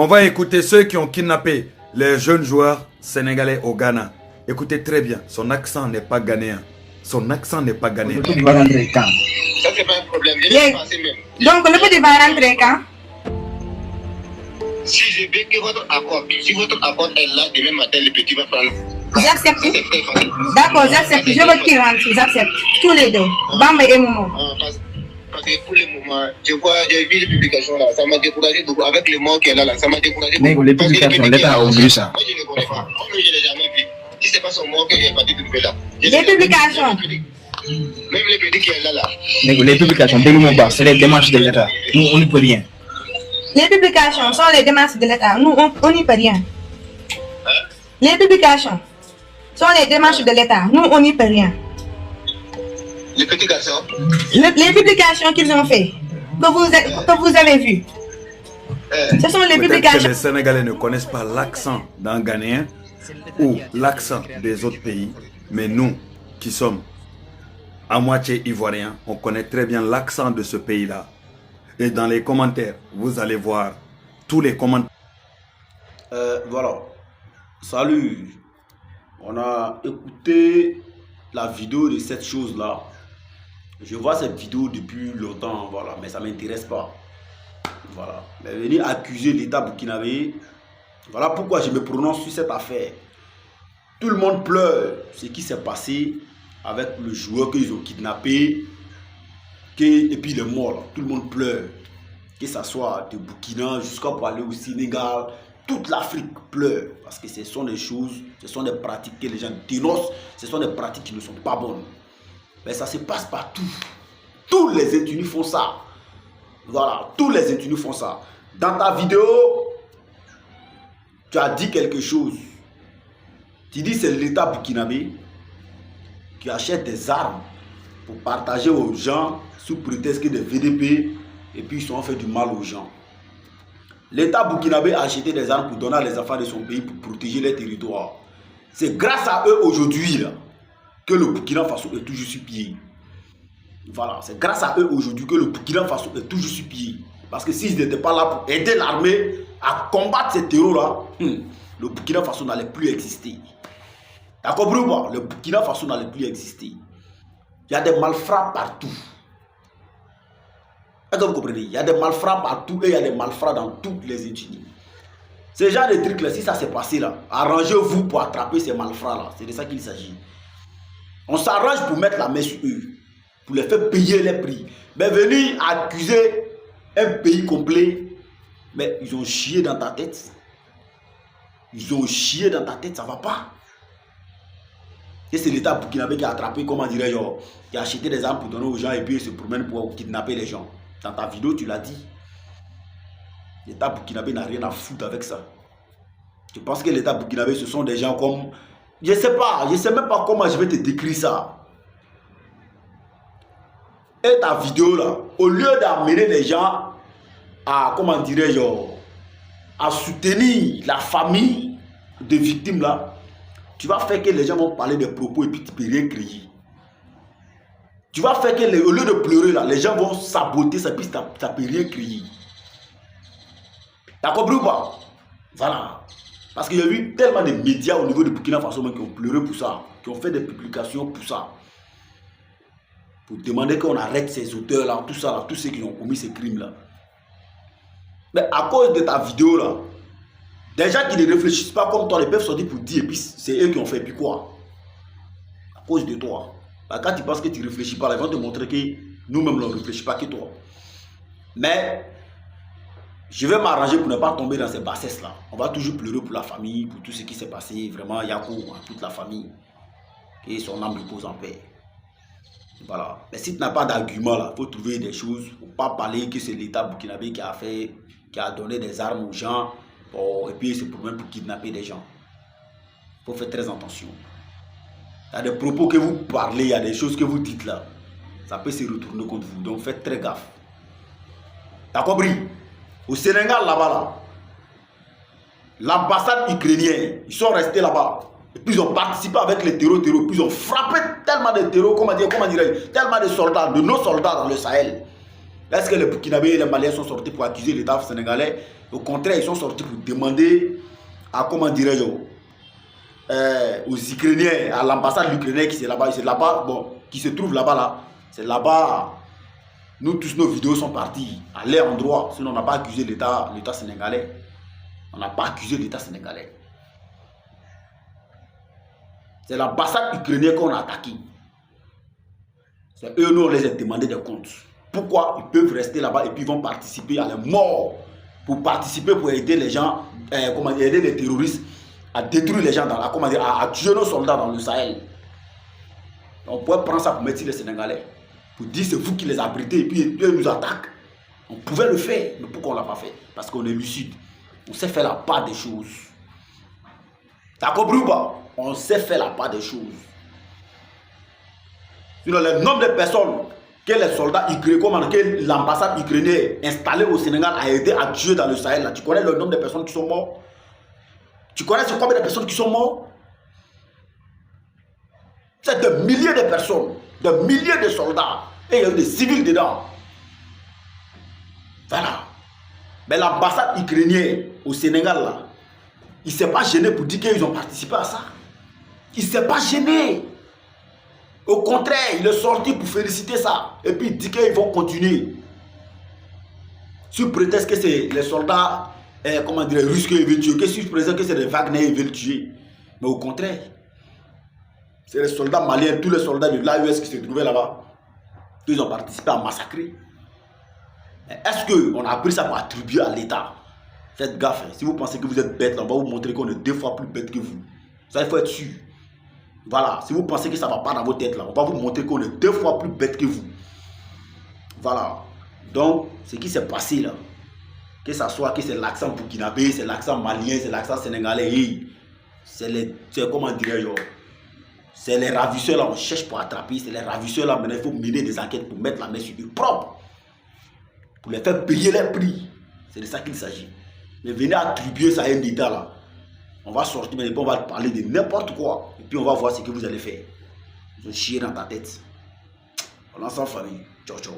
On va écouter ceux qui ont kidnappé les jeunes joueurs sénégalais au Ghana. Écoutez très bien, son accent n'est pas ghanéen. Son accent n'est pas ghanéen. Il va rentrer quand? Ça, c'est pas un problème. Je vais passer même. Donc, le petit va rentrer quand? Si je veux que votre accord, si votre accord est là, demain matin, le petit va prendre. J'accepte. C'est très facile. D'accord, j'accepte. Je veux qu'il rentre. J'accepte. Tous les deux. Bamba et Momo. Parce que pour le moment, je vois, j'ai vu les publications là, ça m'a découragé beaucoup. Avec le mot qu'elle a là, ça m'a découragé Mais beaucoup. les publications, l'État a oublié ça. Moi, je ne connais pas. Comme je ne l'ai jamais vu. Si ce n'est pas son mot que j'ai pas dit publier là. Les publications. Même les petits qui est là. Mais les publications, c'est les démarches de l'État. Nous, on n'y peut rien. Les publications sont les démarches de l'État. Nous, on n'y peut rien. Les publications sont les démarches de l'État. Nous, on n'y peut rien. Les petits garçons. Les publications qu'ils ont fait, que vous avez vues, ce sont les Peut-être que publications. les Sénégalais ne connaissent pas l'accent d'un Ghanéen ou l'accent des autres pays. Mais nous, qui sommes à moitié ivoiriens, on connaît très bien l'accent de ce pays-là. Et dans les commentaires, vous allez voir tous les commentaires. Voilà. Salut. On a écouté la vidéo de cette chose-là. Je vois cette vidéo depuis longtemps, voilà, mais ça ne m'intéresse pas. Voilà. Mais venir accuser l'État burkinabé, voilà pourquoi je me prononce sur cette affaire. Tout le monde pleure ce qui s'est passé avec le joueur qu'ils ont kidnappé, et puis il est mort. Là. Tout le monde pleure. Que ce soit de Burkina jusqu'à pour aller au Sénégal, toute l'Afrique pleure. Parce que ce sont des choses, ce sont des pratiques que les gens dénoncent, ce sont des pratiques qui ne sont pas bonnes. Mais ça se passe partout. Tous les ethnies font ça. Voilà, tous les ethnies font ça. Dans ta vidéo, tu as dit quelque chose. Tu dis que c'est l'État burkinabé qui achète des armes pour partager aux gens sous prétexte que des VDP et puis ils ont fait du mal aux gens. L'État burkinabé a acheté des armes pour donner à les enfants de son pays pour protéger les territoires. C'est grâce à eux aujourd'hui que le Burkina Faso est toujours sur pied. Voilà, c'est grâce à eux aujourd'hui que le Burkina Faso est toujours sur pied. Parce que s'ils n'étaient pas là pour aider l'armée à combattre ces terrors-là, le Burkina Faso n'allait plus exister. T'as compris ou pas? Le Burkina Faso n'allait plus exister. Il y a des malfrats partout. Est-ce que vous comprenez? Il y a des malfrats partout et il y a des malfrats dans toutes les ethnies. Ces genre de trucs là, si ça s'est passé là, arrangez-vous pour attraper ces malfrats là. C'est de ça qu'il s'agit. On s'arrange pour mettre la main sur eux, pour les faire payer les prix. Mais venir accuser un pays complet, mais ils ont chié dans ta tête. Ils ont chié dans ta tête, ça va pas. Et c'est l'État burkinabé qui a attrapé, comment dirais-je, qui a acheté des armes pour donner aux gens et puis ils se promènent pour kidnapper les gens. Dans ta vidéo, tu l'as dit. L'État burkinabé n'a rien à foutre avec ça. Je pense que l'État burkinabé, ce sont des gens comme... Je sais même pas comment je vais te décrire ça. Et ta vidéo là, au lieu d'amener les gens à, comment dirais-je, à soutenir la famille des victimes là, tu vas faire que les gens vont parler des propos et puis tu ne peux rien crier. Tu vas faire que, au lieu de pleurer là, les gens vont saboter ça et puis tu ne peux rien crier. T'as compris ou pas? Voilà. Parce qu'il y a eu tellement de médias au niveau de Burkina Faso qui ont pleuré pour ça, qui ont fait des publications pour ça. Pour demander qu'on arrête ces auteurs là, tout ça là, tous ceux qui ont commis ces crimes là. Mais à cause de ta vidéo là, des gens qui ne réfléchissent pas comme toi, ils peuvent sortir pour dire, et puis c'est eux qui ont fait, puis quoi? À cause de toi. Bah, quand tu penses que tu ne réfléchis pas, là, ils vont te montrer que nous-mêmes, on ne réfléchit pas que toi. Mais, je vais m'arranger pour ne pas tomber dans ces bassesses-là. On va toujours pleurer pour la famille, pour tout ce qui s'est passé. Vraiment, Yakou, toute la famille. Que son âme repose en paix. Voilà. Mais si tu n'as pas d'argument, là, il faut trouver des choses. Il ne faut pas parler que c'est l'État burkinabé qui a fait, qui a donné des armes aux gens. Bon, et puis c'est pour même pour kidnapper des gens. Il faut faire très attention. Il y a des propos que vous parlez, il y a des choses que vous dites là. Ça peut se retourner contre vous. Donc faites très gaffe. T'as compris? Au Sénégal là-bas, là, l'ambassade ukrainienne, ils sont restés là-bas. Et puis ils ont participé avec les terreaux, puis ils ont frappé tellement de terreaux, comment dire, tellement de soldats, de nos soldats dans le Sahel. Est-ce que les Burkinabés et les Maliens sont sortis pour accuser l'État sénégalais? Au contraire, ils sont sortis pour demander à, comment dirais-je, aux Ukrainiens, à l'ambassade ukrainienne qui est là-bas, bon, qui se trouve là-bas, là. C'est là-bas, nous tous nos vidéos sont parties à leur endroit, sinon on n'a pas accusé l'État sénégalais. On n'a pas accusé l'État sénégalais. C'est l'ambassade ukrainienne qu'on a attaqué. C'est eux, nous, on les a demandé des comptes. Pourquoi ils peuvent rester là-bas et puis ils vont participer à la mort, pour participer, pour aider les gens, aider les terroristes à détruire les gens, à tuer nos soldats dans le Sahel. On pourrait prendre ça pour mettre les Sénégalais, pour dire c'est vous qui les abritez et puis eux nous attaquent. On pouvait le faire, mais pourquoi on ne l'a pas fait? Parce qu'on est lucide. On sait faire la part des choses. T'as compris ou pas? On sait faire la part des choses. Sinon, le nombre de personnes que les soldats ukrainiens, que l'ambassade ukrainienne installée au Sénégal a aidé à tuer dans le Sahel, là. Tu connais le nombre de personnes qui sont mortes? Tu connais combien de personnes qui sont mortes? C'est de milliers de personnes, de milliers de soldats. Et il y a eu des civils dedans. Voilà. Mais l'ambassade ukrainienne au Sénégal, là, il ne s'est pas gêné pour dire qu'ils ont participé à ça. Il ne s'est pas gêné. Au contraire, il est sorti pour féliciter ça. Et puis il dit qu'ils vont continuer. Sous prétexte que c'est les soldats russes qui veulent tuer. Sous prétexte que c'est les Wagner qui veulent tuer. Mais au contraire, c'est les soldats maliens, tous les soldats de l'AES qui se trouvaient là-bas. Ils ont participé à massacrer. Est-ce qu'on a pris ça pour attribuer à l'État? Faites gaffe. Si vous pensez que vous êtes bête, on va vous montrer qu'on est 2 fois plus bête que vous. Ça, il faut être sûr. Voilà. Si vous pensez que ça ne va pas dans vos têtes, là, on va vous montrer qu'on est 2 fois plus bête que vous. Voilà. Donc, ce qui s'est passé là, que ça soit que c'est l'accent burkinabé, c'est l'accent malien, c'est l'accent sénégalais, c'est comment dirais-je, c'est les ravisseurs là, on cherche pour attraper, c'est les ravisseurs là, maintenant il faut mener des enquêtes pour mettre la main sur eux propres, pour les faire payer les prix. C'est de ça qu'il s'agit. Mais venez attribuer ça à un État là. On va sortir, mais on va parler de n'importe quoi. Et puis on va voir ce que vous allez faire. Vous allez chier dans ta tête. On lance en famille. Ciao, ciao.